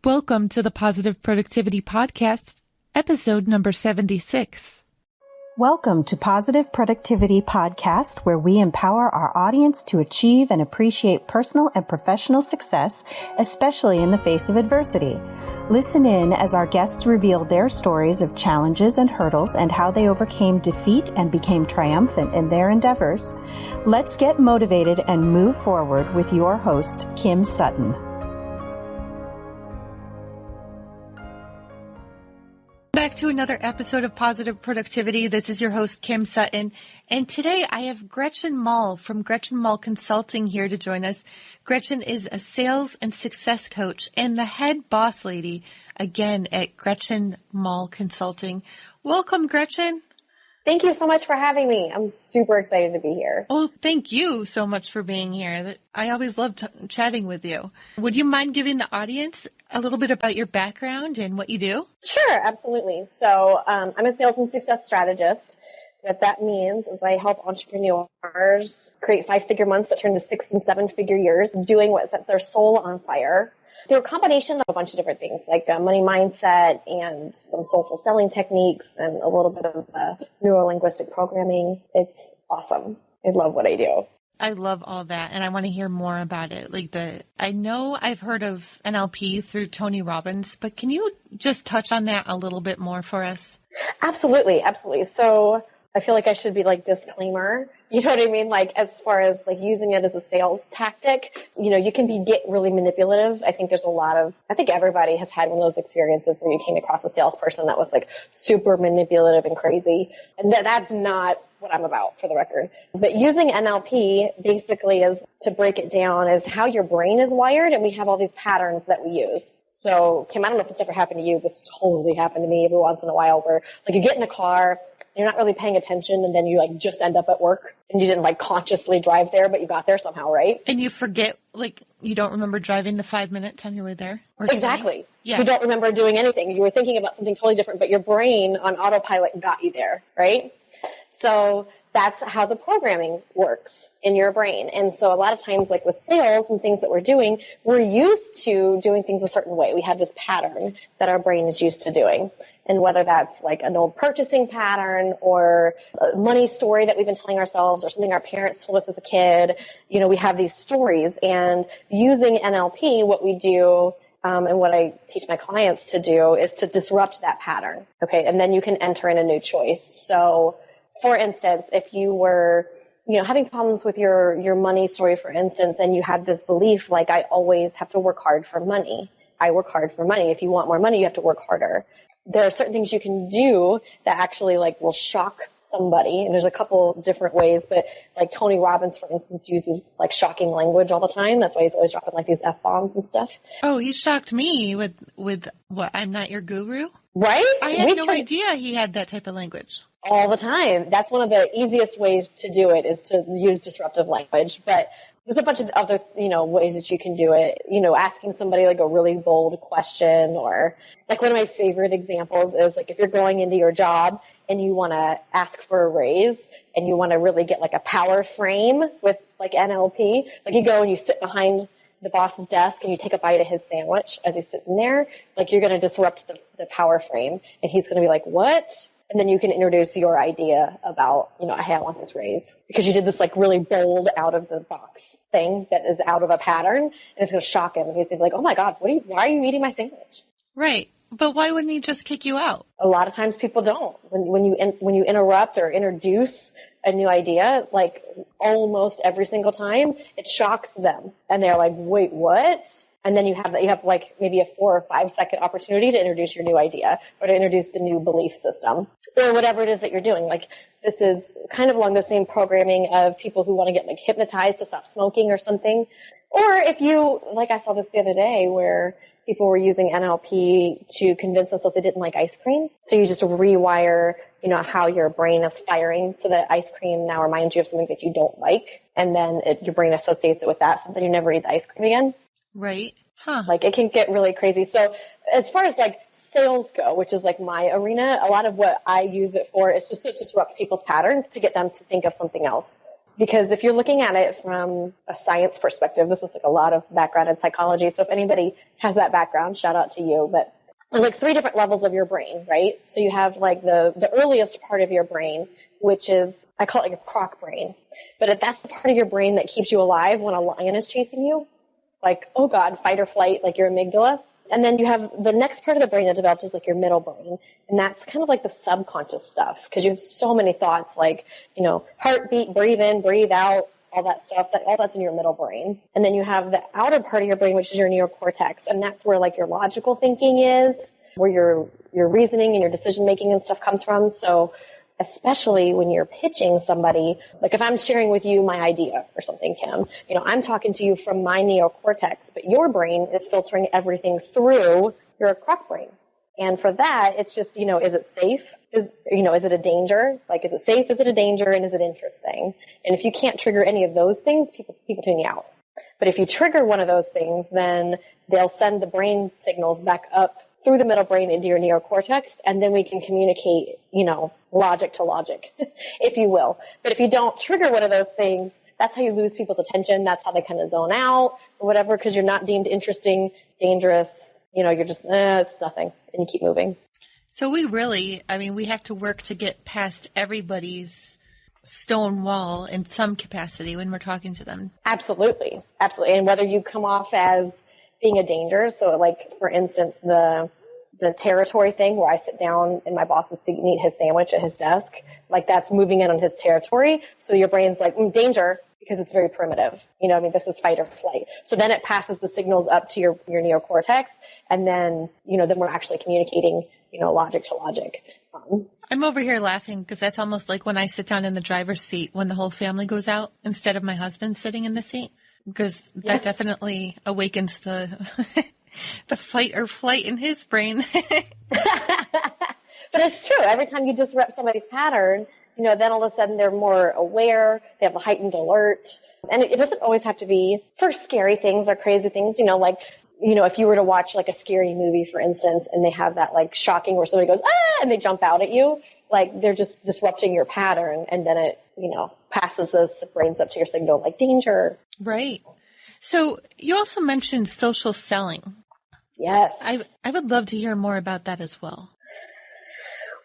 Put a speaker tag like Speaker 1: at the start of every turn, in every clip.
Speaker 1: Welcome to the Positive Productivity Podcast, episode number 76.
Speaker 2: Welcome to Positive Productivity Podcast, where we empower our audience to achieve and appreciate personal and professional success, especially in the face of adversity. Listen in as our guests reveal their stories of challenges and hurdles and how they overcame defeat and became triumphant in their endeavors. Let's get motivated and move forward with your host, Kim Sutton.
Speaker 1: Back to another episode of Positive Productivity. This is your host, Kim Sutton. And today I have Gretchen Mall from Gretchen Mall Consulting here to join us. Gretchen is a sales and success coach and the head boss lady, again, at Gretchen Mall Consulting. Welcome, Gretchen.
Speaker 3: Thank you so much for having me. I'm super excited to be here.
Speaker 1: Oh, thank you so much for being here. I always love chatting with you. Would you mind giving the audience a little bit about your background and what you do?
Speaker 3: Sure, absolutely. So I'm a sales and success strategist. What that means is I help entrepreneurs create 5-figure months that turn to 6- and 7-figure years doing what sets their soul on fire. They're a combination of a bunch of different things, like money mindset and some social selling techniques and a little bit of Neuro Linguistic Programming. It's awesome. I love what I do.
Speaker 1: I love all that, and I want to hear more about it. I know I've heard of NLP through Tony Robbins, but can you just touch on that a little bit more for us?
Speaker 3: Absolutely. So I feel like I should be disclaimer. You know what I mean? As far as using it as a sales tactic, you can get really manipulative. I think everybody has had one of those experiences where you came across a salesperson that was super manipulative and crazy. And that's not what I'm about, for the record. But using NLP basically is, to break it down, is how your brain is wired, and we have all these patterns that we use. So, Kim, I don't know if it's ever happened to you. This totally happened to me every once in a while, where you get in the car, you're not really paying attention, and then you just end up at work, and you didn't consciously drive there, but you got there somehow, right?
Speaker 1: And you forget, you don't remember driving the 5 minutes on your way there? Or
Speaker 3: exactly.
Speaker 1: Yeah.
Speaker 3: You don't remember doing anything. You were thinking about something totally different, but your brain on autopilot got you there, right? So that's how the programming works in your brain. And so a lot of times, with sales and things that we're doing, we're used to doing things a certain way. We have this pattern that our brain is used to doing. And whether that's an old purchasing pattern or a money story that we've been telling ourselves or something our parents told us as a kid, we have these stories. And using NLP, what we do and what I teach my clients to do is to disrupt that pattern. Okay. And then you can enter in a new choice. So, for instance, if you were, having problems with your money story, for instance, and you had this belief, I always have to work hard for money. I work hard for money. If you want more money, you have to work harder. There are certain things you can do that actually will shock somebody. And there's a couple different ways, but Tony Robbins, for instance, uses shocking language all the time. That's why he's always dropping these F-bombs and stuff.
Speaker 1: Oh, he shocked me with what? I'm not your guru?
Speaker 3: Right?
Speaker 1: I had no idea he had that type of language.
Speaker 3: All the time. That's one of the easiest ways to do it, is to use disruptive language. But there's a bunch of other, ways that you can do it. Asking somebody a really bold question, or one of my favorite examples is if you're going into your job and you want to ask for a raise and you want to really get a power frame with NLP, you go and you sit behind the boss's desk and you take a bite of his sandwich as he's sitting there, you're going to disrupt the power frame, and he's going to be what? And then you can introduce your idea about, hey, I want this raise, because you did this really bold, out of the box thing that is out of a pattern, and it's going to shock him. And he's going to be oh my God, why are you eating my sandwich?
Speaker 1: Right. But why wouldn't he just kick you out?
Speaker 3: A lot of times people don't. When you interrupt or introduce a new idea, almost every single time, it shocks them, and they're wait, what? And then you have maybe a 4 or 5 second opportunity to introduce your new idea, or to introduce the new belief system, or whatever it is that you're doing. This is kind of along the same programming of people who want to get hypnotized to stop smoking or something. Or if you, I saw this the other day where people were using NLP to convince themselves they didn't like ice cream. So you just rewire, how your brain is firing, so that ice cream now reminds you of something that you don't like. And then your brain associates it with that, so then you never eat the ice cream again.
Speaker 1: Right. Huh.
Speaker 3: It can get really crazy. So as far as sales go, which is my arena, a lot of what I use it for is just to disrupt people's patterns, to get them to think of something else. Because if you're looking at it from a science perspective, this is like a lot of background in psychology. So if anybody has that background, shout out to you. But there's like 3 different levels of your brain, right? So you have like the earliest part of your brain, which is, I call it like a croc brain. But that's the part of your brain that keeps you alive when a lion is chasing you. Like, oh God, fight or flight, like your amygdala. And then you have the next part of the brain that develops is like your middle brain. And that's kind of like the subconscious stuff, because you have so many thoughts like, heartbeat, breathe in, breathe out, all that stuff, all that's in your middle brain. And then you have the outer part of your brain, which is your neocortex. And that's where like your logical thinking is, where your reasoning and your decision making and stuff comes from. So especially when you're pitching somebody, like if I'm sharing with you my idea or something, Kim, I'm talking to you from my neocortex, but your brain is filtering everything through your croc brain. And for that, it's just, is it safe? Is it a danger? Like, is it safe? Is it a danger? And is it interesting? And if you can't trigger any of those things, people tune you out. But if you trigger one of those things, then they'll send the brain signals back up through the middle brain into your neocortex, and then we can communicate, logic to logic, if you will. But if you don't trigger one of those things, that's how you lose people's attention. That's how they kind of zone out or whatever, because you're not deemed interesting, dangerous. You're just, it's nothing, and you keep moving.
Speaker 1: So we have to work to get past everybody's stone wall in some capacity when we're talking to them. Absolutely.
Speaker 3: Absolutely. And whether you come off as being a danger. So like, for instance, the territory thing where I sit down in my boss's seat and eat his sandwich at his desk, like that's moving in on his territory. So your brain's like, danger, because it's very primitive. This is fight or flight. So then it passes the signals up to your neocortex. And then, then we're actually communicating, logic to logic.
Speaker 1: I'm over here laughing because that's almost like when I sit down in the driver's seat when the whole family goes out instead of my husband sitting in the seat. Because that definitely awakens the the fight or flight in his brain.
Speaker 3: But it's true. Every time you disrupt somebody's pattern, then all of a sudden they're more aware. They have a heightened alert. And it doesn't always have to be for scary things or crazy things. If you were to watch like a scary movie, for instance, and they have that like shocking where somebody goes, ah, and they jump out at you, like they're just disrupting your pattern. And then it, passes those brains up to your signal like danger.
Speaker 1: Right. So you also mentioned social selling.
Speaker 3: Yes.
Speaker 1: I would love to hear more about that as well.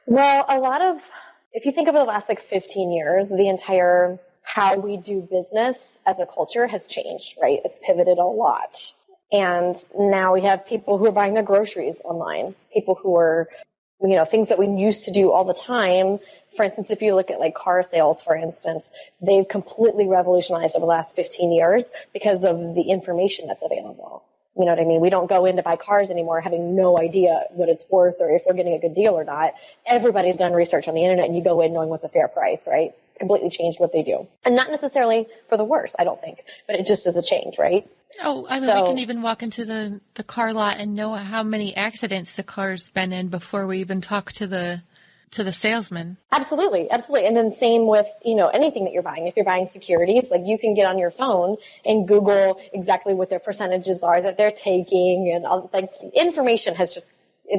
Speaker 3: Well, if you think of the last like 15 years, the entire how we do business as a culture has changed, right? It's pivoted a lot. And now we have people who are buying their groceries online, people who are, things that we used to do all the time. For instance, if you look at like car sales, for instance, they've completely revolutionized over the last 15 years because of the information that's available. You know what I mean? We don't go in to buy cars anymore having no idea what it's worth or if we're getting a good deal or not. Everybody's done research on the internet and you go in knowing what's a fair price, right? Completely changed what they do. And not necessarily for the worse, I don't think, but it just is a change, right?
Speaker 1: Oh, we can even walk into the car lot and know how many accidents the car's been in before we even talk to the salesman.
Speaker 3: Absolutely. Absolutely. And then same with, anything that you're buying. If you're buying securities, like you can get on your phone and Google exactly what their percentages are that they're taking, and like information has just,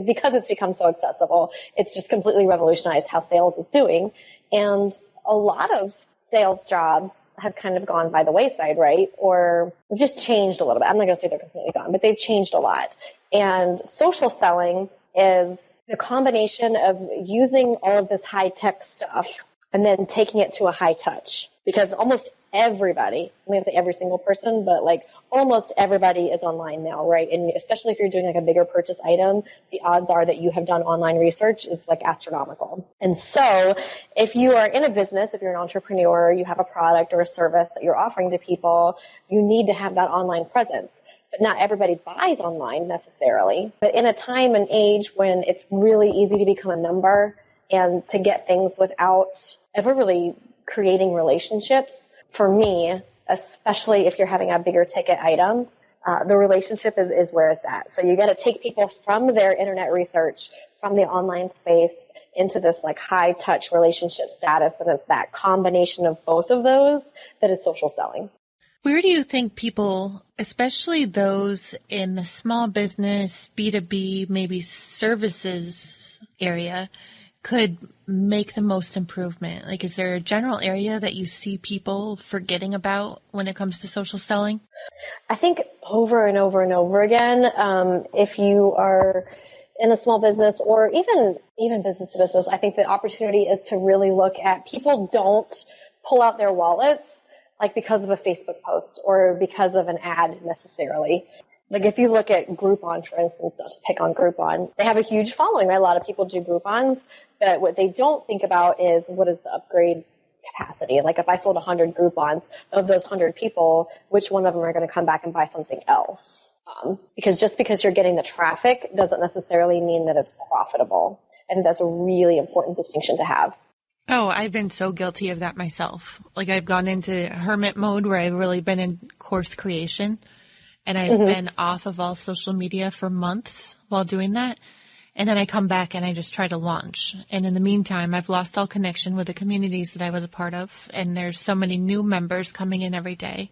Speaker 3: because it's become so accessible, it's just completely revolutionized how sales is doing. And a lot of sales jobs have kind of gone by the wayside, right? Or just changed a little bit. I'm not going to say they're completely gone, but they've changed a lot. And social selling is the combination of using all of this high-tech stuff and then taking it to a high touch. Because almost everybody, I'm going to say every single person, but like almost everybody is online now, right? And especially if you're doing like a bigger purchase item, the odds are that you have done online research is like astronomical. And so if you are in a business, if you're an entrepreneur, you have a product or a service that you're offering to people, you need to have that online presence. But not everybody buys online necessarily. But in a time and age when it's really easy to become a number and to get things without ever really creating relationships, for me, especially if you're having a bigger ticket item, the relationship is where it's at. So you got to take people from their internet research, from the online space, into this like high touch relationship status. And it's that combination of both of those that is social selling.
Speaker 1: Where do you think people, especially those in the small business, B2B, maybe services area, could make the most improvement? Like, is there a general area that you see people forgetting about when it comes to social selling?
Speaker 3: I think over and over and over again, if you are in a small business or even business to business, I think the opportunity is to really look at, people don't pull out their wallets like because of a Facebook post or because of an ad necessarily. Like if you look at Groupon, for instance, not to pick on Groupon, they have a huge following, right? A lot of people do Groupons, but what they don't think about is what is the upgrade capacity. Like if I sold 100 Groupons, of those 100 people, which one of them are going to come back and buy something else? Because just because you're getting the traffic doesn't necessarily mean that it's profitable. And that's a really important distinction to have.
Speaker 1: Oh, I've been so guilty of that myself. Like I've gone into hermit mode where I've really been in course creation, and I've been off of all social media for months while doing that. And then I come back and I just try to launch. And in the meantime, I've lost all connection with the communities that I was a part of. And there's so many new members coming in every day,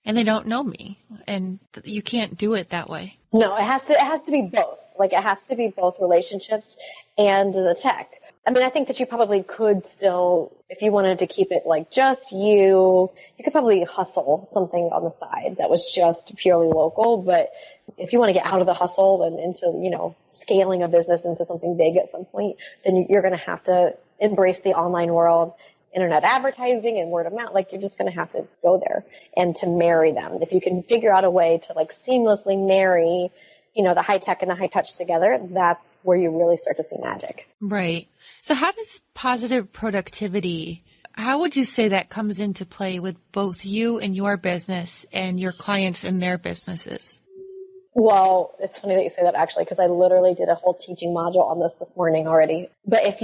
Speaker 1: and they don't know me. And you can't do it that way.
Speaker 3: No, it has to be both. Like it has to be both relationships and the tech. I mean, I think that you probably could still, if you wanted to keep it like just you could probably hustle something on the side that was just purely local. But if you want to get out of the hustle and into, scaling a business into something big at some point, then you're going to have to embrace the online world, internet advertising and word of mouth. Like you're just going to have to go there and to marry them. If you can figure out a way to like seamlessly marry, the high tech and the high touch together, that's where you really start to see magic.
Speaker 1: Right. So how does positive productivity, how would you say that comes into play with both you and your business and your clients and their businesses?
Speaker 3: Well, it's funny that you say that actually, because I literally did a whole teaching module on this morning already. But it's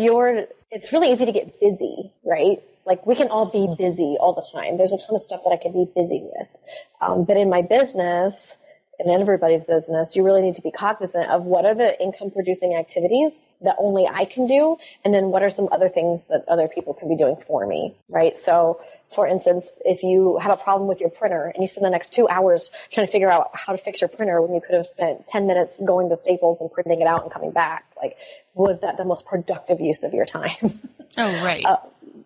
Speaker 3: really easy to get busy, right? Like we can all be busy all the time. There's a ton of stuff that I can be busy with. But in my business, in everybody's business, you really need to be cognizant of what are the income producing activities that only I can do, and then what are some other things that other people can be doing for me, right? So, for instance, if you have a problem with your printer and you spend the next 2 hours trying to figure out how to fix your printer when you could have spent 10 minutes going to Staples and printing it out and coming back, like, was that the most productive use of your time?
Speaker 1: Oh, right.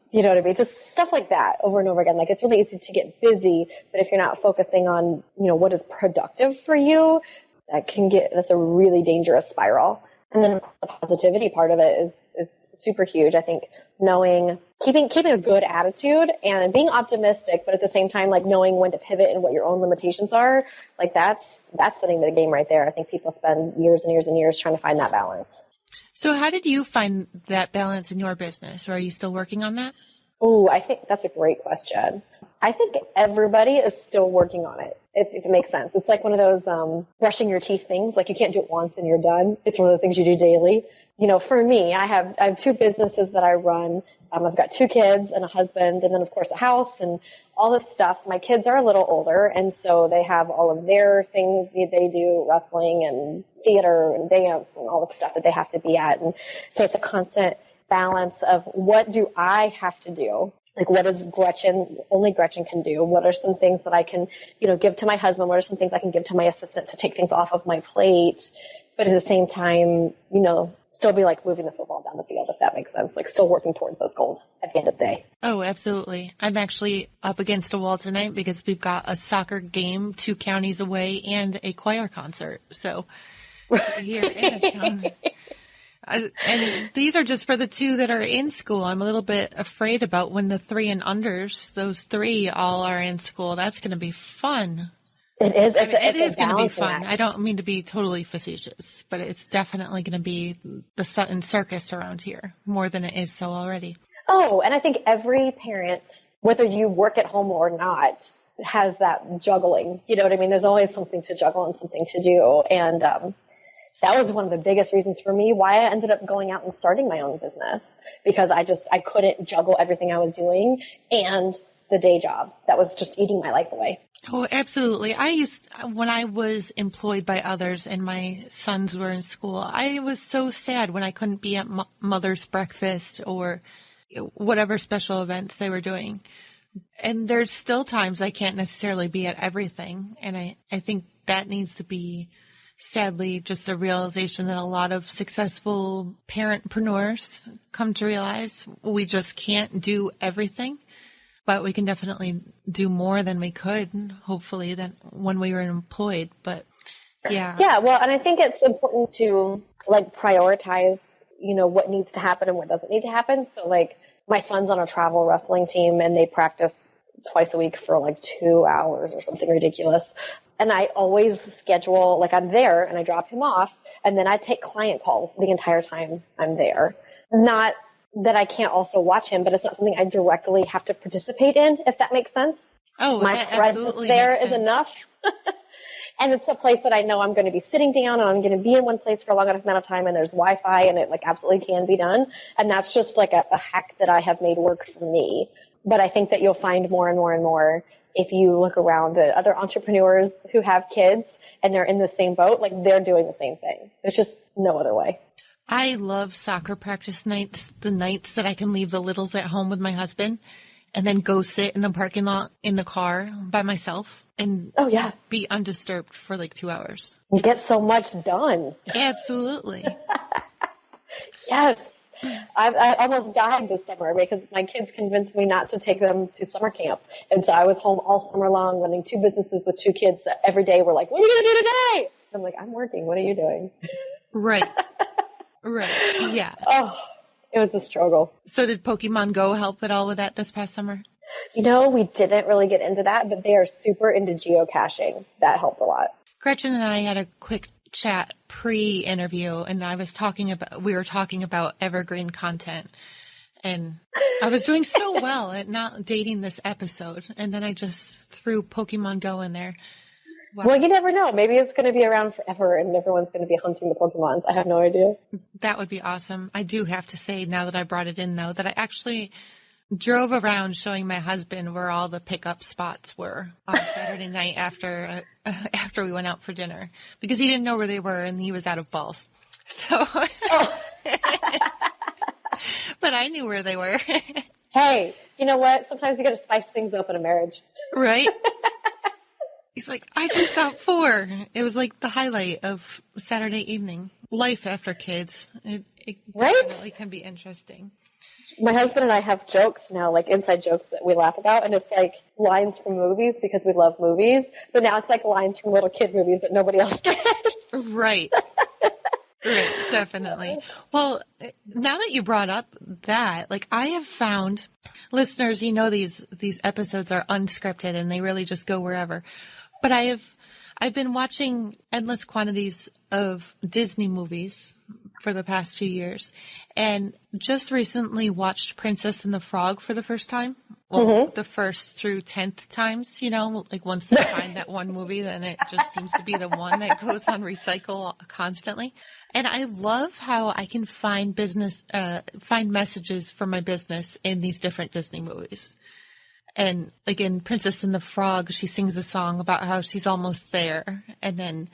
Speaker 3: You know what I mean? Just stuff like that over and over again. Like it's really easy to get busy, but if you're not focusing on, what is productive for you, that's a really dangerous spiral. And then the positivity part of it is super huge. I think keeping a good attitude and being optimistic, but at the same time, like knowing when to pivot and what your own limitations are, like that's the name of the game right there. I think people spend years and years and years trying to find that balance.
Speaker 1: So how did you find that balance in your business? Or are you still working on that?
Speaker 3: Oh, I think that's a great question. I think everybody is still working on it, if it makes sense. It's like one of those brushing your teeth things. Like you can't do it once and you're done. It's one of those things you do daily. For me, I have two businesses that I run. I've got 2 kids and a husband, and then of course a house and all this stuff. My kids are a little older, and so they have all of their things. They do wrestling and theater and dance and all the stuff that they have to be at. And so it's a constant balance of what do I have to do? Like what does only Gretchen can do? What are some things that I can, give to my husband? What are some things I can give to my assistant to take things off of my plate? But at the same time, still be like moving the football down the field, if that makes sense. Like still working towards those goals at the end of the day.
Speaker 1: Oh, absolutely. I'm actually up against a wall tonight because we've got a soccer game 2 counties away and a choir concert. So here in this town. And these are just for the 2 that are in school. I'm a little bit afraid about when the 3 and unders, those 3 all are in school. That's going to be fun.
Speaker 3: It is.
Speaker 1: It is going to be fun. I don't mean to be totally facetious, but it's definitely going to be the Sutton Circus around here more than it is so already.
Speaker 3: Oh, and I think every parent, whether you work at home or not, has that juggling. You know what I mean? There's always something to juggle and something to do. And that was one of the biggest reasons for me why I ended up going out and starting my own business, because I couldn't juggle everything I was doing and the day job that was just eating my life away.
Speaker 1: Oh, absolutely. When I was employed by others and my sons were in school, I was so sad when I couldn't be at mother's breakfast or whatever special events they were doing. And there's still times I can't necessarily be at everything. And I think that needs to be sadly just a realization that a lot of successful parentpreneurs come to realize. We just can't do everything, but we can definitely do more than we could, hopefully, than when we were employed. But yeah.
Speaker 3: Yeah, well, and I think it's important to like prioritize, what needs to happen and what doesn't need to happen. So like my son's on a travel wrestling team and they practice twice a week for like 2 hours or something ridiculous. And I always schedule, like I'm there and I drop him off and then I take client calls the entire time I'm there. Not that I can't also watch him, but it's not something I directly have to participate in, if that makes sense.
Speaker 1: Oh,
Speaker 3: my presence there is enough. And it's a place that I know I'm going to be sitting down and I'm going to be in one place for a long enough amount of time and there's Wi-Fi and it like absolutely can be done. And that's just like a hack that I have made work for me. But I think that you'll find more and more and more if you look around at other entrepreneurs who have kids and they're in the same boat, like they're doing the same thing. There's just no other way.
Speaker 1: I love soccer practice nights, the nights that I can leave the littles at home with my husband and then go sit in the parking lot in the car by myself and be undisturbed for like 2 hours.
Speaker 3: You get so much done.
Speaker 1: Absolutely.
Speaker 3: Yes. I almost died this summer because my kids convinced me not to take them to summer camp. And so I was home all summer long running 2 businesses with 2 kids that every day were like, what are you going to do today? I'm like, I'm working. What are you doing?
Speaker 1: Right. Right. Yeah.
Speaker 3: Oh, it was a struggle.
Speaker 1: So did Pokemon Go help at all with that this past summer?
Speaker 3: We didn't really get into that, but they are super into geocaching. That helped a lot.
Speaker 1: Gretchen and I had a quick chat pre-interview, and we were talking about evergreen content, and I was doing so well at not dating this episode, and then I just threw Pokemon Go in there. Wow.
Speaker 3: Well, you never know. Maybe it's going to be around forever and everyone's going to be hunting the Pokemons. I have no idea.
Speaker 1: That would be awesome. I do have to say, now that I brought it in, though, that I actually drove around showing my husband where all the pickup spots were on Saturday night after we went out for dinner, because he didn't know where they were and he was out of balls. So, but I knew where they were.
Speaker 3: Hey, you know what? Sometimes you got to spice things up in a marriage.
Speaker 1: Right? He's like, I just got 4. It was like the highlight of Saturday evening. Life after kids. It definitely can be interesting.
Speaker 3: My husband and I have jokes now, like inside jokes that we laugh about, and it's like lines from movies because we love movies, but now it's like lines from little kid movies that nobody else gets.
Speaker 1: Right. Right, definitely. Well, now that you brought up that, like I have found, listeners, these episodes are unscripted and they really just go wherever. But I've been watching endless quantities of Disney movies for the past few years, and just recently watched Princess and the Frog for the first time. Well, the first through 10th times, like once they find that one movie, then it just seems to be the one that goes on recycle constantly. And I love how I can find messages for my business in these different Disney movies. And like in Princess and the Frog, she sings a song about how she's almost there. And then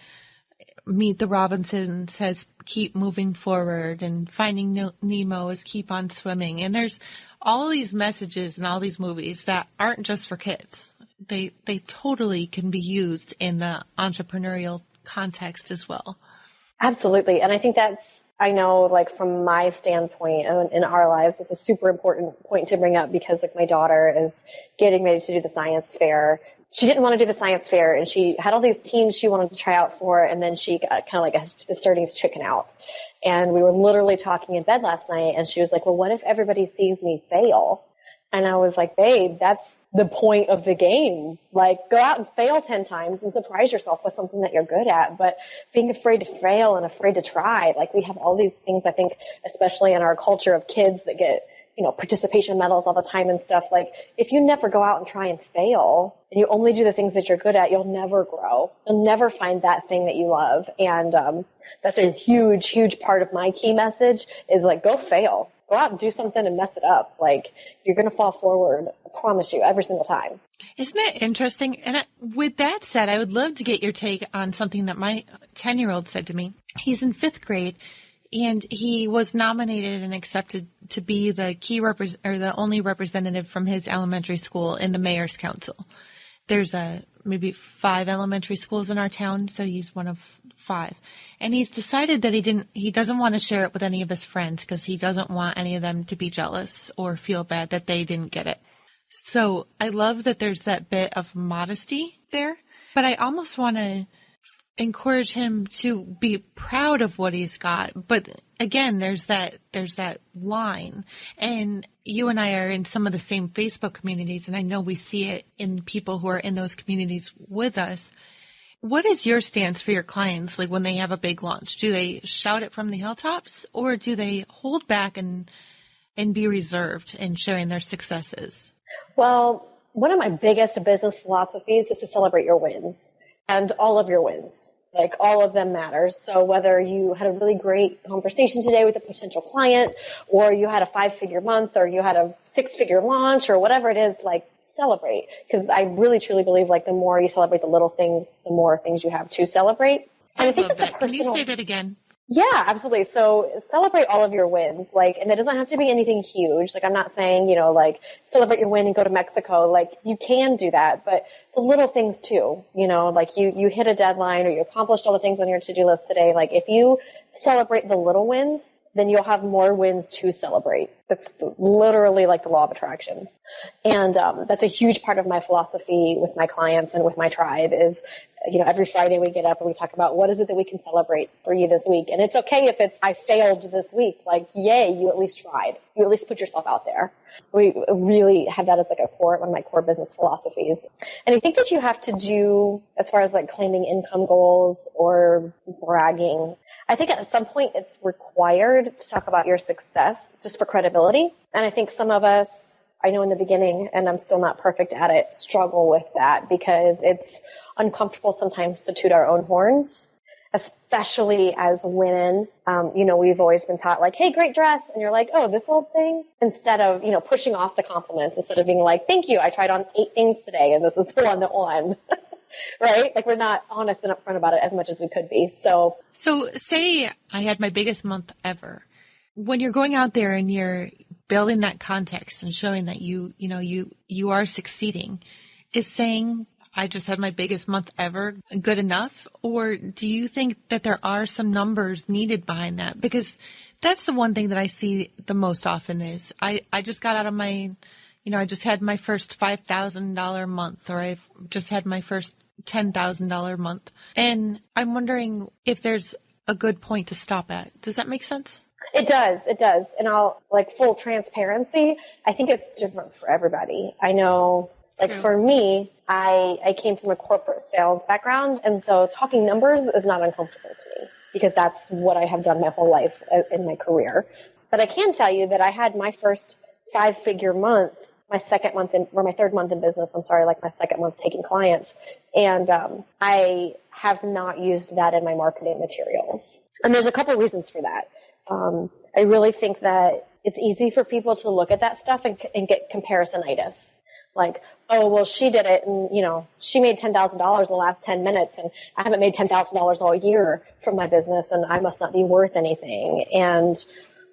Speaker 1: Meet the Robinsons says, keep moving forward. And Finding Nemo is keep on swimming. And there's all these messages in all these movies that aren't just for kids. They totally can be used in the entrepreneurial context as well.
Speaker 3: Absolutely. And I think I know, like from my standpoint in our lives, it's a super important point to bring up because like my daughter is getting ready to do the science fair. She didn't want to do the science fair and she had all these teams she wanted to try out for. And then she got kind of like starting to chicken out. And we were literally talking in bed last night and she was like, well, what if everybody sees me fail? And I was like, babe, that's the point of the game. Like, go out and fail 10 times and surprise yourself with something that you're good at. But being afraid to fail and afraid to try, like we have all these things, I think, especially in our culture of kids that get, participation medals all the time and stuff. Like, if you never go out and try and fail and you only do the things that you're good at, you'll never grow. You'll never find that thing that you love. And that's a huge, huge part of my key message is like, go fail. Go out and do something and mess it up. Like, you're going to fall forward. I promise you, every single time.
Speaker 1: Isn't that interesting? And with that said, I would love to get your take on something that my 10-year-old said to me. He's in 5th grade, and he was nominated and accepted to be the the only representative from his elementary school in the mayor's council. There's a maybe 5 elementary schools in our town. So he's one of 5. And he's decided that he doesn't want to share it with any of his friends because he doesn't want any of them to be jealous or feel bad that they didn't get it. So I love that there's that bit of modesty there, but I almost want to encourage him to be proud of what he's got. But again, there's that line, and you and I are in some of the same Facebook communities, and I know we see it in people who are in those communities with us. What is your stance for your clients? Like when they have a big launch, do they shout it from the hilltops, or do they hold back and be reserved in sharing their successes?
Speaker 3: Well, one of my biggest business philosophies is to celebrate your wins. And all of your wins, like all of them matters. So whether you had a really great conversation today with a potential client, or you had a 5-figure month, or you had a 6-figure launch, or whatever it is, like celebrate. Because I really truly believe like the more you celebrate the little things, the more things you have to celebrate. And I think
Speaker 1: love
Speaker 3: that's
Speaker 1: that.
Speaker 3: a personal...
Speaker 1: Can you say that again?
Speaker 3: Yeah, absolutely. So celebrate all of your wins, like, and it doesn't have to be anything huge. Like, I'm not saying, like celebrate your win and go to Mexico. Like, you can do that, but the little things too, like you hit a deadline or you accomplished all the things on your to-do list today. Like, if you celebrate the little wins, then you'll have more wins to celebrate. That's literally like the law of attraction. And that's a huge part of my philosophy with my clients and with my tribe is, every Friday we get up and we talk about what is it that we can celebrate for you this week. And it's okay if it's, I failed this week. Like, yay, you at least tried. You at least put yourself out there. We really have that as like one of my core business philosophies. And I think that you have to do, as far as like claiming income goals or bragging, I think at some point it's required to talk about your success just for credibility. And I think some of us, I know in the beginning, and I'm still not perfect at it, struggle with that because it's uncomfortable sometimes to toot our own horns, especially as women. We've always been taught like, hey, great dress. And you're like, oh, this old thing, instead of, pushing off the compliments, instead of being like, thank you. I tried on 8 things today and this is the one that won. Right? Like we're not honest and upfront about it as much as we could be. So
Speaker 1: say I had my biggest month ever. When you're going out there and you're building that context and showing that you are succeeding, is saying I just had my biggest month ever good enough? Or do you think that there are some numbers needed behind that? Because that's the one thing that I see the most often is I just got out of my, I just had my first $5,000 month, or I've just had my first $10,000 month. And I'm wondering if there's a good point to stop at. Does that make sense?
Speaker 3: It does. And I'll full transparency. I think it's different for everybody. I know for me, I came from a corporate sales background. And so talking numbers is not uncomfortable to me because that's what I have done my whole life in my career. But I can tell you that I had my first 5-figure month, my third month in business. I'm sorry, my second month taking clients. And I have not used that in my marketing materials. And there's a couple reasons for that. I really think that it's easy for people to look at that stuff and get comparisonitis. Like, oh, well, she did it and, she made $10,000 in the last 10 minutes and I haven't made $10,000 all year from my business and I must not be worth anything. And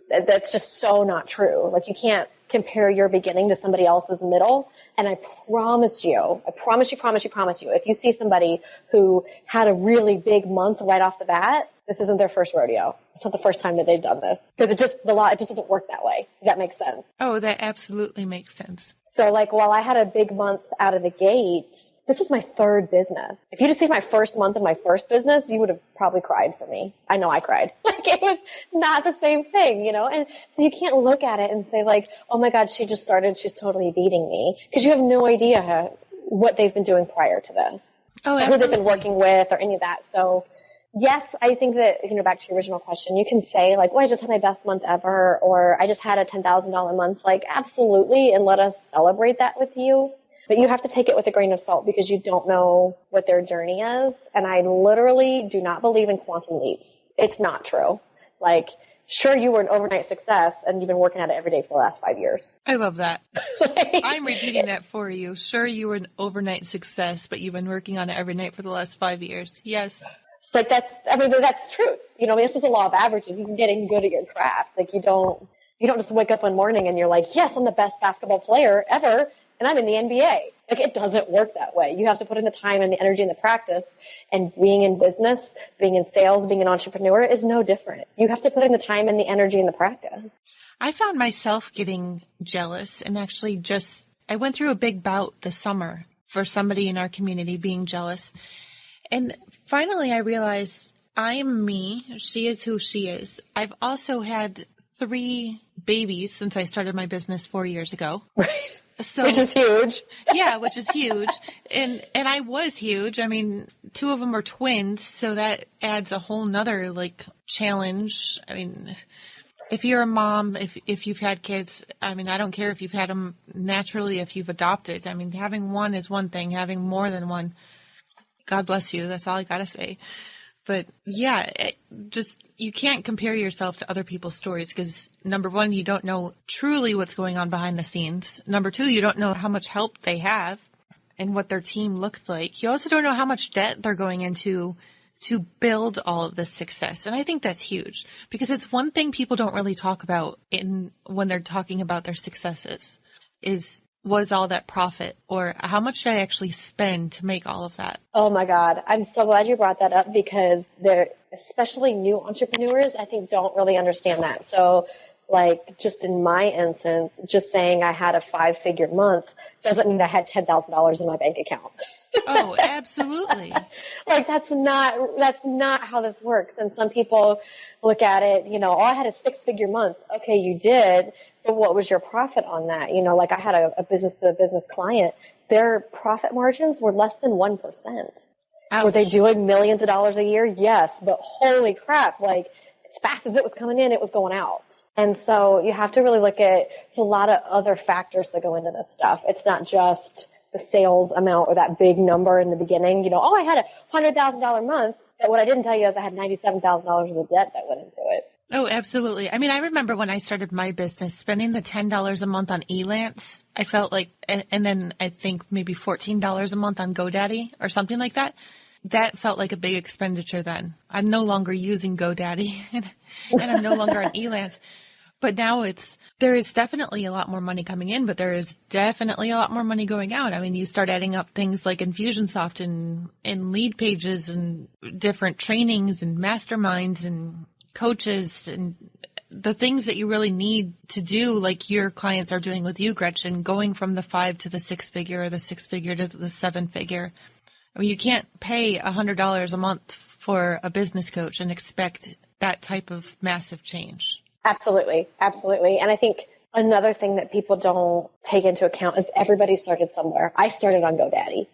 Speaker 3: that's just so not true. You can't compare your beginning to somebody else's middle. And I promise you, if you see somebody who had a really big month right off the bat, this isn't their first rodeo. It's not the first time that they've done this. Because it just doesn't work that way. If that makes sense.
Speaker 1: Oh, that absolutely makes sense.
Speaker 3: So while I had a big month out of the gate, this was my third business. If you'd have seen my first month of my first business, you would have probably cried for me. I know I cried. It was not the same thing, And so you can't look at it and say oh my God, she just started. She's totally beating me. Because you have no idea what they've been doing prior to this.
Speaker 1: Oh,
Speaker 3: or who they've been working with or any of that. So yes, I think that, back to your original question, you can say oh, I just had my best month ever, or I just had a $10,000 month. Absolutely. And let us celebrate that with you. But you have to take it with a grain of salt because you don't know what their journey is. And I literally do not believe in quantum leaps. It's not true. Sure, you were an overnight success and you've been working at it every day for the last 5 years.
Speaker 1: I love that. I'm repeating that for you. Sure, you were an overnight success, but you've been working on it every night for the last 5 years. Yes.
Speaker 3: That's truth. This is the law of averages. You're getting good at your craft. You don't just wake up one morning and you're yes, I'm the best basketball player ever, and I'm in the NBA. Like, it doesn't work that way. You have to put in the time and the energy and the practice, and being in business, being in sales, being an entrepreneur is no different. You have to put in the time and the energy and the practice.
Speaker 1: I found myself getting jealous, and actually I went through a big bout this summer for somebody in our community being jealous. And finally I realized I'm me. She is who she is. I've also had 3 babies since I started my business 4 years ago.
Speaker 3: Right.
Speaker 1: So,
Speaker 3: which is huge.
Speaker 1: Yeah, which is huge. And I was huge. I mean, 2 of them were twins, so that adds a whole nother challenge. I mean, if you're a mom, if you've had kids, I mean, I don't care if you've had them naturally, if you've adopted. I mean, having one is one thing, having more than one, God bless you. That's all I got to say. But yeah, you can't compare yourself to other people's stories because, number one, you don't know truly what's going on behind the scenes. Number 2, you don't know how much help they have and what their team looks like. You also don't know how much debt they're going into to build all of this success. And I think that's huge because it's one thing people don't really talk about when they're talking about their successes was all that profit, or how much did I actually spend to make all of that?
Speaker 3: Oh my God. I'm so glad you brought that up because especially new entrepreneurs, I think don't really understand that. So just in my instance, just saying I had a 5-figure month doesn't mean I had $10,000 in my bank account.
Speaker 1: Oh, absolutely.
Speaker 3: That's not how this works. And some people look at it, I had a 6-figure month. Okay, you did, but what was your profit on that? I had a business to business client. Their profit margins were less than 1%. Ouch. Were they doing millions of dollars a year? Yes, but holy crap, as fast as it was coming in, it was going out. And so you have to really look at, there's a lot of other factors that go into this stuff. It's not just the sales amount or that big number in the beginning. I had a $100,000 month, but what I didn't tell you is I had $97,000 of the debt that went into it.
Speaker 1: Oh, absolutely. I mean, I remember when I started my business, spending the $10 a month on Elance, I felt like, and then I think maybe $14 a month on GoDaddy or something like that. That felt like a big expenditure then. I'm no longer using GoDaddy and I'm no longer on Elance. But now there is definitely a lot more money coming in, but there is definitely a lot more money going out. I mean, you start adding up things like Infusionsoft and lead pages and different trainings and masterminds and coaches and the things that you really need to do, like your clients are doing with you, Gretchen, going from the 5 to the 6-figure or the 6-figure to the 7-figure. I mean, you can't pay $100 a month for a business coach and expect that type of massive change.
Speaker 3: Absolutely. Absolutely. And I think another thing that people don't take into account is everybody started somewhere. I started on GoDaddy.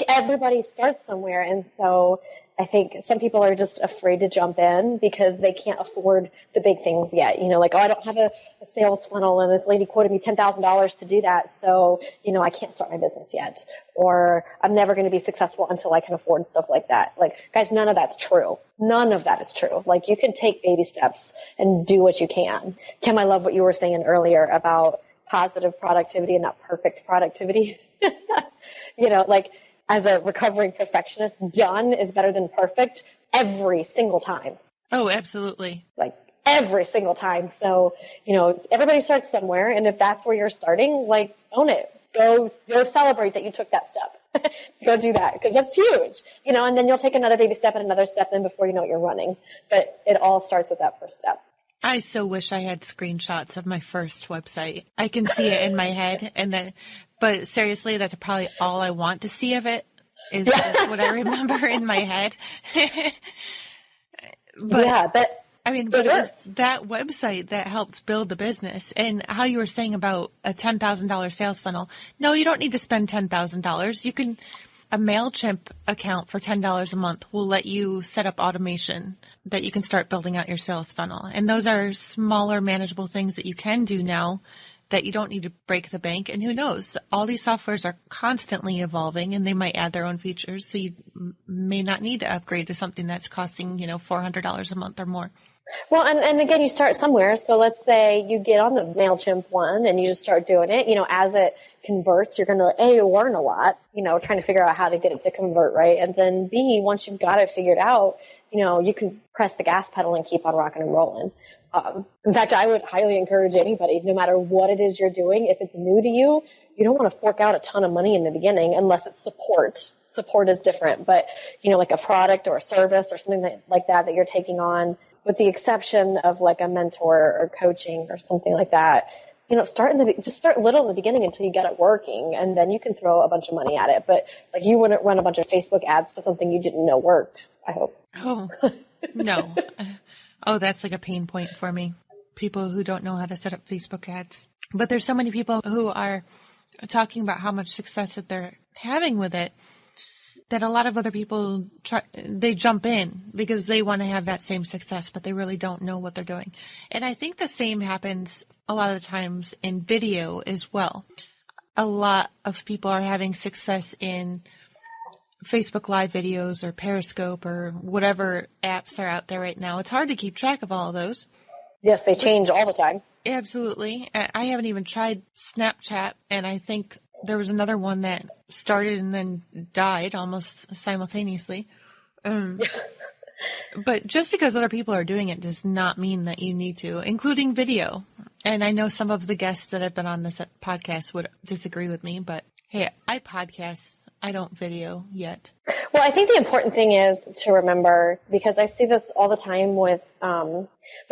Speaker 3: Everybody starts somewhere. And so I think some people are just afraid to jump in because they can't afford the big things yet. I don't have a sales funnel and this lady quoted me $10,000 to do that. So, I can't start my business yet, or I'm never going to be successful until I can afford stuff like that. Guys, none of that's true. None of that is true. You can take baby steps and do what you can. Kim, I love what you were saying earlier about positive productivity and not perfect productivity. As a recovering perfectionist, done is better than perfect every single time.
Speaker 1: Oh, absolutely.
Speaker 3: Every single time. So, everybody starts somewhere. And if that's where you're starting, own it. Go celebrate that you took that step. Go do that because that's huge. And then you'll take another baby step and another step in before you know it, you're running. But it all starts with that first step.
Speaker 1: I so wish I had screenshots of my first website. I can see it in my head, but seriously, that's probably all I want to see of it is just what I remember in my head. But it was that website that helped build the business. And how you were saying about a $10,000 sales funnel. No, you don't need to spend $10,000. A MailChimp account for $10 a month will let you set up automation that you can start building out your sales funnel. And those are smaller, manageable things that you can do now that you don't need to break the bank. And who knows? All these softwares are constantly evolving and they might add their own features. So you may not need to upgrade to something that's costing, $400 a month or more.
Speaker 3: Well, and again, you start somewhere. So let's say you get on the MailChimp one and you just start doing it. As it converts, you're going to, learn a lot, trying to figure out how to get it to convert, right? And then B, once you've got it figured out, you can press the gas pedal and keep on rocking and rolling. In fact, I would highly encourage anybody, no matter what it is you're doing, if it's new to you, you don't want to fork out a ton of money in the beginning unless it's support. Support is different, but like a product or a service or something like that you're taking on, with the exception of like a mentor or coaching or something like that, just start little in the beginning until you get it working, and then you can throw a bunch of money at it. But like, you wouldn't run a bunch of Facebook ads to something you didn't know worked, I hope.
Speaker 1: Oh, no. Oh, that's like a pain point for me. People who don't know how to set up Facebook ads. But there's so many people who are talking about how much success that they're having with it, that a lot of other people they jump in because they want to have that same success, but they really don't know what they're doing. And I think the same happens a lot of times in video as well. A lot of people are having success in Facebook Live videos or Periscope or whatever apps are out there right now. It's hard to keep track of all of those.
Speaker 3: Yes, they change all the time.
Speaker 1: Absolutely. I haven't even tried Snapchat, and I think there was another one that started and then died almost simultaneously. But just because other people are doing it does not mean that you need to, including video. And I know some of the guests that have been on this podcast would disagree with me, but hey, I podcast. I don't video yet.
Speaker 3: Well, I think the important thing is to remember, because I see this all the time with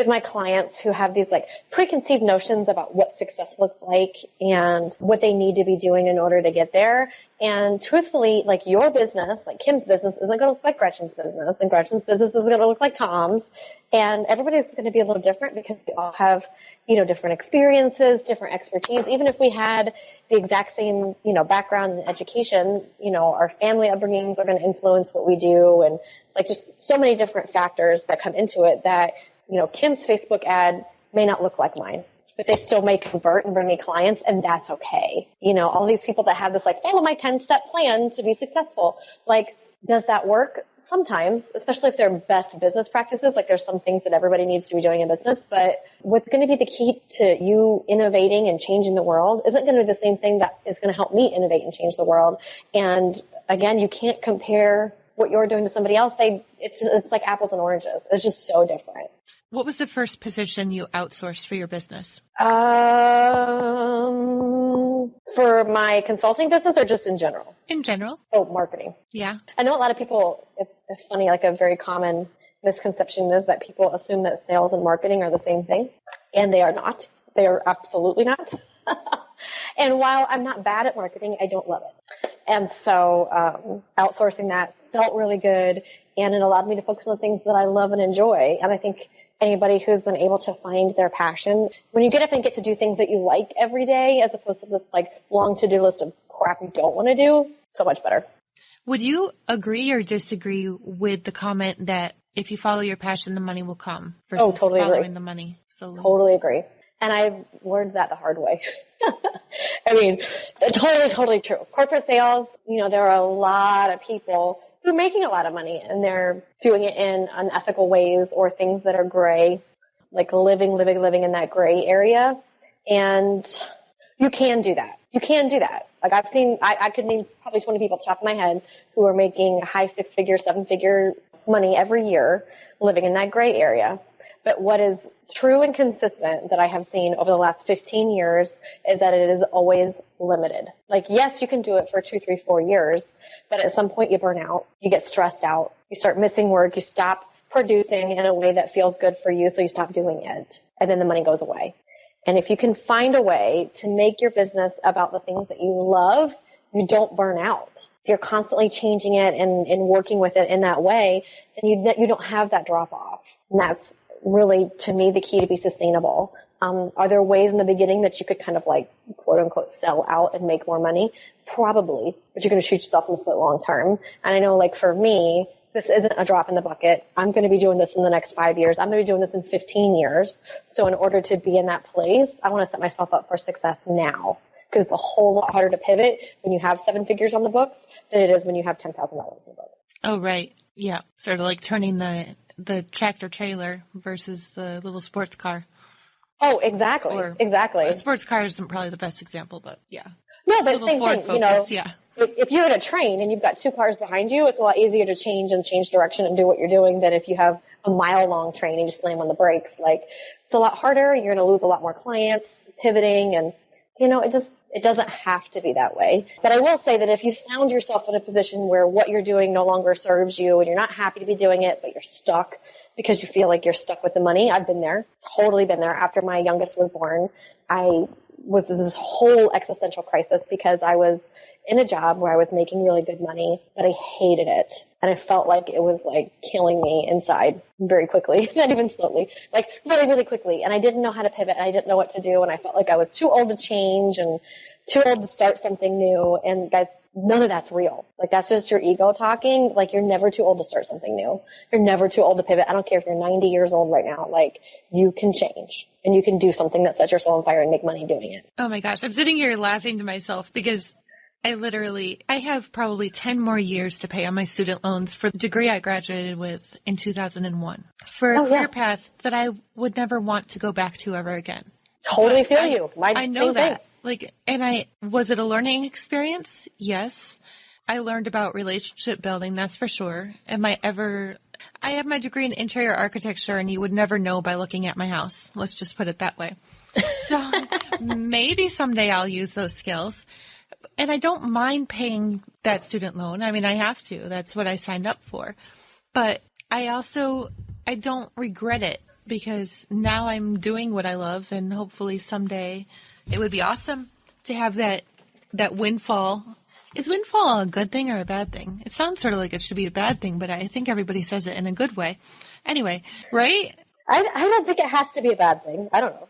Speaker 3: my clients who have these like preconceived notions about what success looks like and what they need to be doing in order to get there. And truthfully, like, your business, like Kim's business, isn't going to look like Gretchen's business, and Gretchen's business isn't going to look like Tom's. And everybody's going to be a little different because we all have, different experiences, different expertise. Even if we had the exact same, background and education, our family upbringings are going to influence what we do, and like just so many different factors that come into it that, Kim's Facebook ad may not look like mine, but they still may convert and bring me clients, and that's okay. All these people that have this like, follow my 10-step plan to be successful. Like, does that work? Sometimes, especially if they're best business practices. Like, there's some things that everybody needs to be doing in business, but what's going to be the key to you innovating and changing the world isn't going to be the same thing that is going to help me innovate and change the world. And again, you can't compare what you're doing to somebody else. It's like apples and oranges. It's just so different.
Speaker 1: What was the first position you outsourced for your business?
Speaker 3: For my consulting business, or just in general?
Speaker 1: In general.
Speaker 3: Oh, marketing.
Speaker 1: Yeah.
Speaker 3: I know a lot of people, it's funny, like a very common misconception is that people assume that sales and marketing are the same thing, and they are not. They are absolutely not. And while I'm not bad at marketing, I don't love it. And so outsourcing that felt really good, and it allowed me to focus on things that I love and enjoy. And I think anybody who's been able to find their passion, when you get up and get to do things that you like every day, as opposed to this like long to-do list of crap you don't want to do, so much better.
Speaker 1: Would you agree or disagree with the comment that if you follow your passion, the money will come versus
Speaker 3: totally
Speaker 1: following
Speaker 3: agree.
Speaker 1: the money solely?
Speaker 3: Totally agree. And I've learned that the hard way. I mean, totally true. Corporate sales, there are a lot of people who are making a lot of money, and they're doing it in unethical ways or things that are gray, like living in that gray area. And you can do that. Like, I've seen, I could name probably 20 people off the top of my head who are making high 6-figure, 7-figure money every year living in that gray area. But what is true and consistent that I have seen over the last 15 years is that it is always limited. Like, yes, you can do it for 2, 3, 4 years, but at some point you burn out, you get stressed out, you start missing work, you stop producing in a way that feels good for you, so you stop doing it, and then the money goes away. And if you can find a way to make your business about the things that you love, you don't burn out. If you're constantly changing it and working with it in that way, then you don't have that drop off. And that's really, to me, the key to be sustainable. Are there ways in the beginning that you could kind of like, quote unquote, sell out and make more money? Probably, but you're going to shoot yourself in the foot long term. And I know, like, for me, this isn't a drop in the bucket. I'm going to be doing this in the next 5 years. I'm going to be doing this in 15 years. So in order to be in that place, I want to set myself up for success now, because it's a whole lot harder to pivot when you have 7 figures on the books than it is when you have $10,000 in the book.
Speaker 1: Oh, right. Yeah. Sort of like turning the tractor trailer versus the little sports car.
Speaker 3: Oh, exactly. Exactly.
Speaker 1: A sports car isn't probably the best example, but yeah.
Speaker 3: No, but same
Speaker 1: Ford
Speaker 3: thing,
Speaker 1: Focus, yeah.
Speaker 3: If you're in a train and you've got 2 cars behind you, it's a lot easier to change direction and do what you're doing than if you have a mile-long train and you slam on the brakes. Like, it's a lot harder. You're going to lose a lot more clients, pivoting, and it doesn't have to be that way. But I will say that if you found yourself in a position where what you're doing no longer serves you and you're not happy to be doing it, but you're stuck because you feel like you're stuck with the money, I've been there, totally been there. After my youngest was born, I was in this whole existential crisis because I was in a job where I was making really good money, but I hated it. And I felt like it was like killing me inside very quickly, not even slowly, like really, really quickly. And I didn't know how to pivot and I didn't know what to do. And I felt like I was too old to change and too old to start something new. And guys, none of that's real. Like that's just your ego talking. Like you're never too old to start something new. You're never too old to pivot. I don't care if you're 90 years old right now. Like you can change and you can do something that sets your soul on fire and make money doing it.
Speaker 1: Oh my gosh. I'm sitting here laughing to myself because I have probably 10 more years to pay on my student loans for the degree I graduated with in 2001 for a career path that I would never want to go back to ever again.
Speaker 3: Totally feel you.
Speaker 1: I know that. Was it a learning experience? Yes. I learned about relationship building, that's for sure. I have my degree in interior architecture and you would never know by looking at my house. Let's just put it that way. So maybe someday I'll use those skills. And I don't mind paying that student loan. I mean, I have to. That's what I signed up for. But I don't regret it because now I'm doing what I love and hopefully someday it would be awesome to have that windfall. Is windfall a good thing or a bad thing? It sounds sort of like it should be a bad thing, but I think everybody says it in a good way. Anyway, right?
Speaker 3: I don't think it has to be a bad thing. I don't know.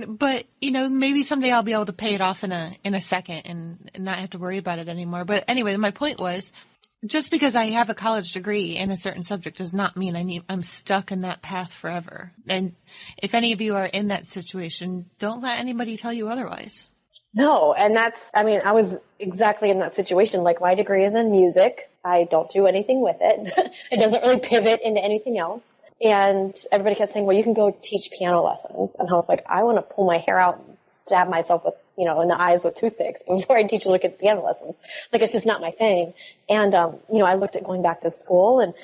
Speaker 1: But, maybe someday I'll be able to pay it off in a second and not have to worry about it anymore. But anyway, my point was, just because I have a college degree in a certain subject does not mean I'm stuck in that path forever. And if any of you are in that situation, don't let anybody tell you otherwise.
Speaker 3: No, and I was exactly in that situation. Like my degree is in music. I don't do anything with it. It doesn't really pivot into anything else. And everybody kept saying, well, you can go teach piano lessons. And I was like, I want to pull my hair out and stab myself with, in the eyes with toothpicks before I teach little kids piano lessons. Like, it's just not my thing. And, I looked at going back to school and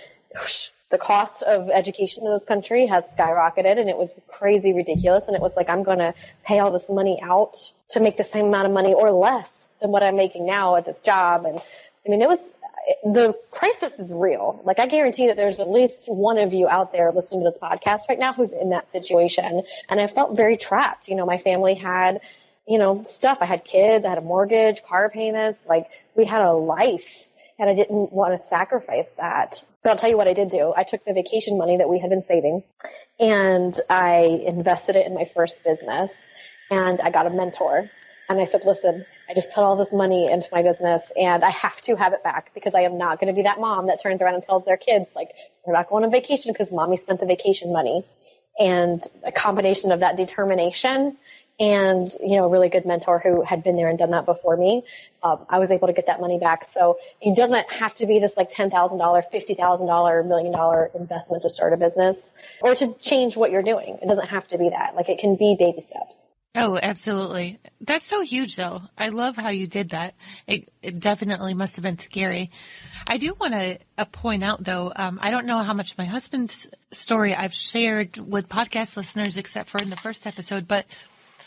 Speaker 3: the cost of education in this country has skyrocketed and it was crazy ridiculous. And it was like, I'm going to pay all this money out to make the same amount of money or less than what I'm making now at this job. And the crisis is real. Like I guarantee that there's at least one of you out there listening to this podcast right now who's in that situation. And I felt very trapped. My family had, stuff. I had kids, I had a mortgage, car payments. Like we had a life and I didn't want to sacrifice that. But I'll tell you what I did do. I took the vacation money that we had been saving and I invested it in my first business and I got a mentor. And I said, listen, I just put all this money into my business and I have to have it back because I am not going to be that mom that turns around and tells their kids, like, we're not going on vacation because mommy spent the vacation money. And a combination of that determination and, a really good mentor who had been there and done that before me, I was able to get that money back. So it doesn't have to be this like $10,000, $50,000, $1 million investment to start a business or to change what you're doing. It doesn't have to be that. Like it can be baby steps.
Speaker 1: Oh, absolutely. That's so huge, though. I love how you did that. It definitely must have been scary. I do want to point out, though, I don't know how much my husband's story I've shared with podcast listeners except for in the first episode, but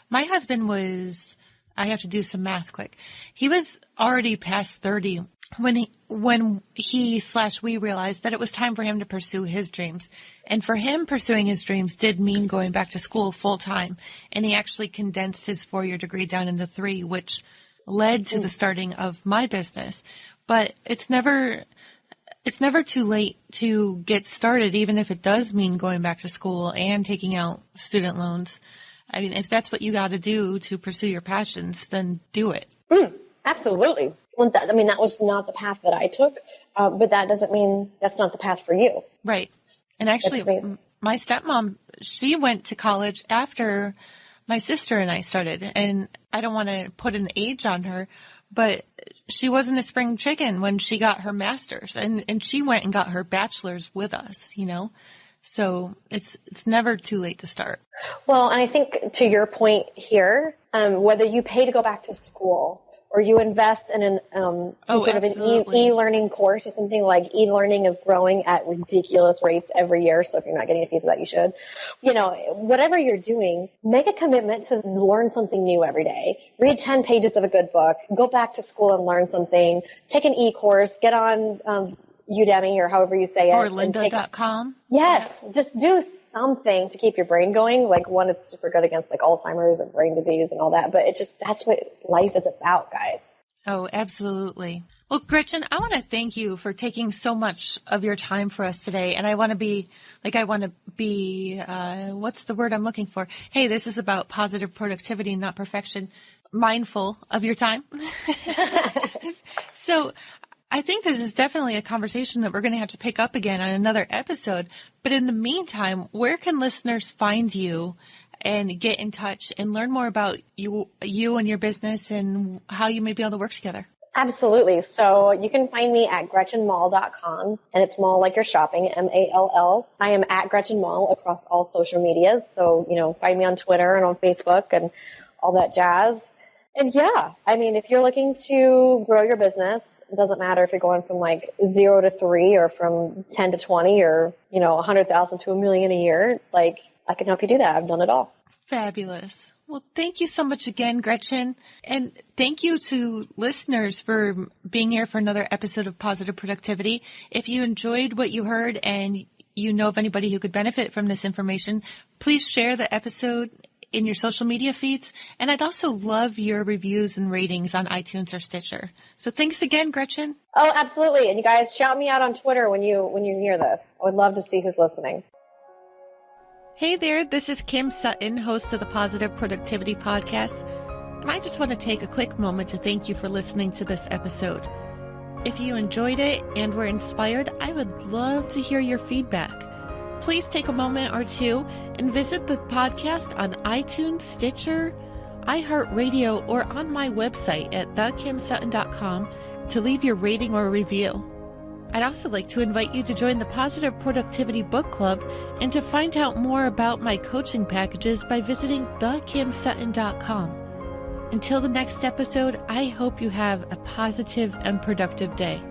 Speaker 1: my husband was, I have to do some math quick. He was already past 30 when we realized that it was time for him to pursue his dreams. And for him, pursuing his dreams did mean going back to school full time. And he actually condensed his 4-year degree down into 3, which led to the starting of my business. But it's never too late to get started, even if it does mean going back to school and taking out student loans. I mean, if that's what you got to do to pursue your passions, then do it.
Speaker 3: Absolutely. Well, that was not the path that I took, but that doesn't mean that's not the path for you.
Speaker 1: Right. And actually, my stepmom, she went to college after my sister and I started. And I don't want to put an age on her, but she wasn't a spring chicken when she got her master's. And she went and got her bachelor's with us, So it's never too late to start. Well,
Speaker 3: and I think to your point here, whether you pay to go back to school or you invest in an e-learning course or something. Like e-learning is growing at ridiculous rates every year. So if you're not getting a piece of that, you should. Whatever you're doing, make a commitment to learn something new every day. Read 10 pages of a good book. Go back to school and learn something. Take an e-course. Get on Udemy or however you say it.
Speaker 1: Or lynda.com.
Speaker 3: Yes. Just do something to keep your brain going. Like one, it's super good against like Alzheimer's and brain disease and all that. But that's what life is about, guys.
Speaker 1: Oh, absolutely. Well, Gretchen, I want to thank you for taking so much of your time for us today. And I want to be, what's the word I'm looking for? Hey, this is about positive productivity, not perfection. Mindful of your time. So I think this is definitely a conversation that we're going to have to pick up again on another episode. But in the meantime, where can listeners find you and get in touch and learn more about you and your business and how you may be able to work together?
Speaker 3: Absolutely. So you can find me at GretchenMall.com, and it's mall like you're shopping, M-A-L-L. I am at Gretchen Mall across all social medias. So, find me on Twitter and on Facebook and all that jazz. And yeah, if you're looking to grow your business, it doesn't matter if you're going from like 0 to 3 or from 10 to 20 or, 100,000 to $1 million a year. Like, I can help you do that. I've done it all.
Speaker 1: Fabulous. Well, thank you so much again, Gretchen. And thank you to listeners for being here for another episode of Positive Productivity. If you enjoyed what you heard and you know of anybody who could benefit from this information, please share the episode in your social media feeds. And I'd also love your reviews and ratings on iTunes or Stitcher. So thanks again, Gretchen.
Speaker 3: Oh, absolutely. And you guys shout me out on Twitter when you hear this. I would love to see who's listening.
Speaker 1: Hey there, this is Kim Sutton, host of the Positive Productivity Podcast. And I just want to take a quick moment to thank you for listening to this episode. If you enjoyed it and were inspired, I would love to hear your feedback. Please take a moment or two and visit the podcast on iTunes, Stitcher, iHeartRadio, or on my website at thekimsutton.com to leave your rating or review. I'd also like to invite you to join the Positive Productivity Book Club and to find out more about my coaching packages by visiting thekimsutton.com. Until the next episode, I hope you have a positive and productive day.